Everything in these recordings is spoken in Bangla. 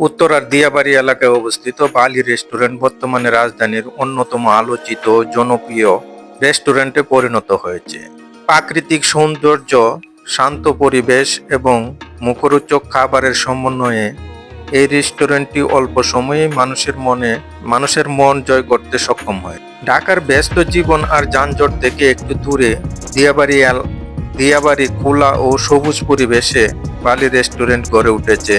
উত্তরার দিয়াবাড়ি এলাকায় অবস্থিত বালি রেস্টুরেন্ট বর্তমানে রাজধানীর অন্যতম আলোচিত জনপ্রিয় রেস্টুরেন্টে পরিণত হয়েছে। প্রাকৃতিক সৌন্দর্য, শান্ত পরিবেশ এবং মুখরোচক খাবারের সমন্বয়ে এই রেস্টুরেন্টটি অল্প সময়েই মানুষের মন জয় করতে সক্ষম হয়। ঢাকার ব্যস্ত জীবন আর যানজট থেকে একটু দূরে দিয়াবাড়ি খোলা ও সবুজ পরিবেশে বালি রেস্টুরেন্ট গড়ে উঠেছে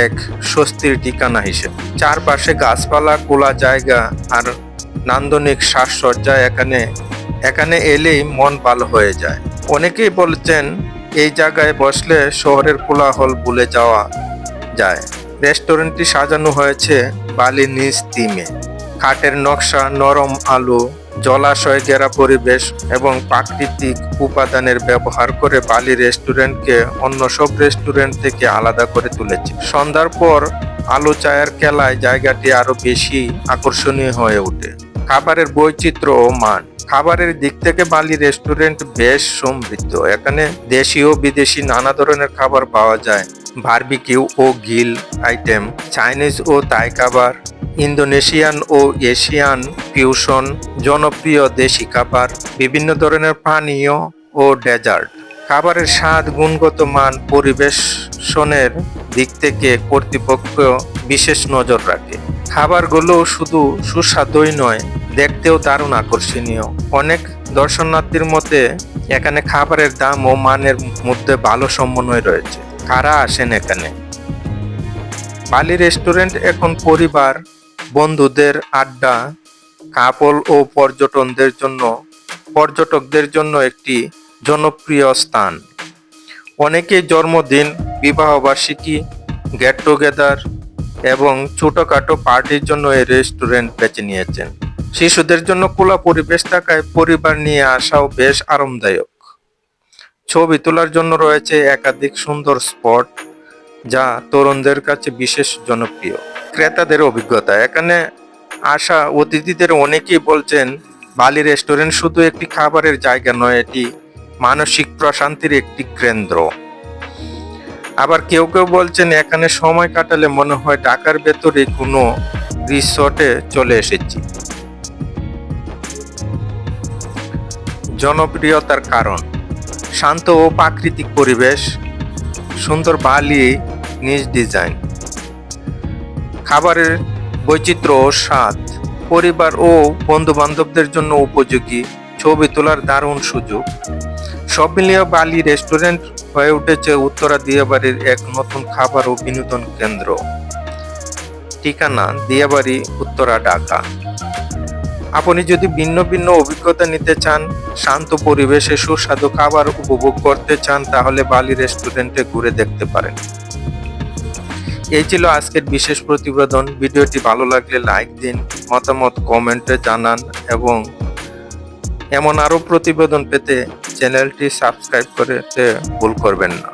এক স্বস্তির ঠিকানা হিসেবে। চারপাশে গাছপালা, খোলা জায়গা আর নান্দনিক সাজসজ্জা এখানে এলেই মন ভালো হয়ে যায়। অনেকেই বলছেন এই জায়গায় বসলে শহরের কোলাহল ভুলে যাওয়া যায়। রেস্টুরেন্টটি সাজানো হয়েছে বালি নিজ থিমে। কাঠের নকশা, নরম আলো, জলাশয় ঘেরা পরিবেশ এবং প্রাকৃতিক উপাদানের ব্যবহার করে বালি রেস্টুরেন্টকে অন্য সব রেস্টুরেন্ট থেকে আলাদা করে তুলেছে। সন্ধ্যার পর আলো চায়ের খেলায় জায়গাটি আরো বেশি আকর্ষণীয় হয়ে ওঠে। খাবারের বৈচিত্র্য ও মান। খাবারের দিক থেকে বালি রেস্টুরেন্ট বেশ সমৃদ্ধ। এখানে দেশি ও বিদেশি নানা ধরনের খাবার পাওয়া যায়। বারবিকিউ ও গ্রিল আইটেম, চাইনিজ ও থাই খাবার, ইন্দোনেশিয়ান ও এশিয়ান ফিউশন, জনপ্রিয় দেশি খাবার, বিভিন্ন ধরনের পানীয় ও ডেজার্ট। খাবারের স্বাদ, গুণগত মান, পরিবেশনের দিক থেকে কর্তৃপক্ষ বিশেষ নজর রাখে। খাবারগুলো শুধু সুস্বাদুই নয়, দেখতেও দারুণ আকর্ষণীয়। অনেক দর্শনার্থীর মতে এখানে খাবারের দাম ও মানের মধ্যে ভালো সমন্বয় রয়েছে। কারা আসেন এখানে? বালি রেস্টুরেন্ট এখন পরিবার, বন্ধুদের আড্ডা, কাপল ও পর্যটকদের জন্য একটি জনপ্রিয় স্থান। অনেকেই জন্মদিন, বিবাহবার্ষিকী, গেট টুগেদার এবং ছোটখাটো পার্টির জন্য এই রেস্টুরেন্ট বেছে নিয়েছেন। শিশুদের জন্য খোলা পরিবেশ থাকায় পরিবার নিয়ে আসাও বেশ আরামদায়ক। ছবি তোলার জন্য রয়েছে একাধিক সুন্দর স্পট, যা তরুণদের কাছে বিশেষ জনপ্রিয়। ক্রেতাদের অভিজ্ঞতা। এখানে আসা অতিথিদের অনেকেই বলছেন বালি রেস্টুরেন্ট শুধু একটি খাবারের জায়গা নয়, এটি মানসিক প্রশান্তির একটি কেন্দ্র। আবার কেউ কেউ বলছেন এখানে সময় কাটালে মনে হয় ঢাকার ভেতরে কোনো রিসর্টে চলে এসেছি। জনপ্রিয়তার কারণ: শান্ত ও প্রাকৃতিক পরিবেশ, সুন্দর বালি নিজ ডিজাইন, খাবারের বৈচিত্র্য ও স্বাদ, পরিবার ও বন্ধু বান্ধবদের জন্য উপযোগী, ছবি তোলার দারুণ সুযোগ। সব মিলিয়ে বালি রেস্টুরেন্ট হয়ে উঠেছে উত্তরা দিয়াবাড়ির এক নতুন খাবার ও বিনোদন কেন্দ্র। ঠিকানা: দিয়াবাড়ি, উত্তরা, ঢাকা। আপনি যদি ভিন্ন ভিন্ন অভিজ্ঞতা নিতে চান, শান্ত পরিবেশে সুস্বাদু খাবার উপভোগ করতে চান, তাহলে বালি রেস্টুরেন্টে ঘুরে দেখতে পারেন। এই ছিল আজকের বিশেষ প্রতিবেদন। ভিডিওটি ভালো লাগলে লাইক দিন, মতামত কমেন্টে জানান এবং এমন আরো প্রতিবেদন পেতে চ্যানেলটি সাবস্ক্রাইব করতে ভুল করবেন না।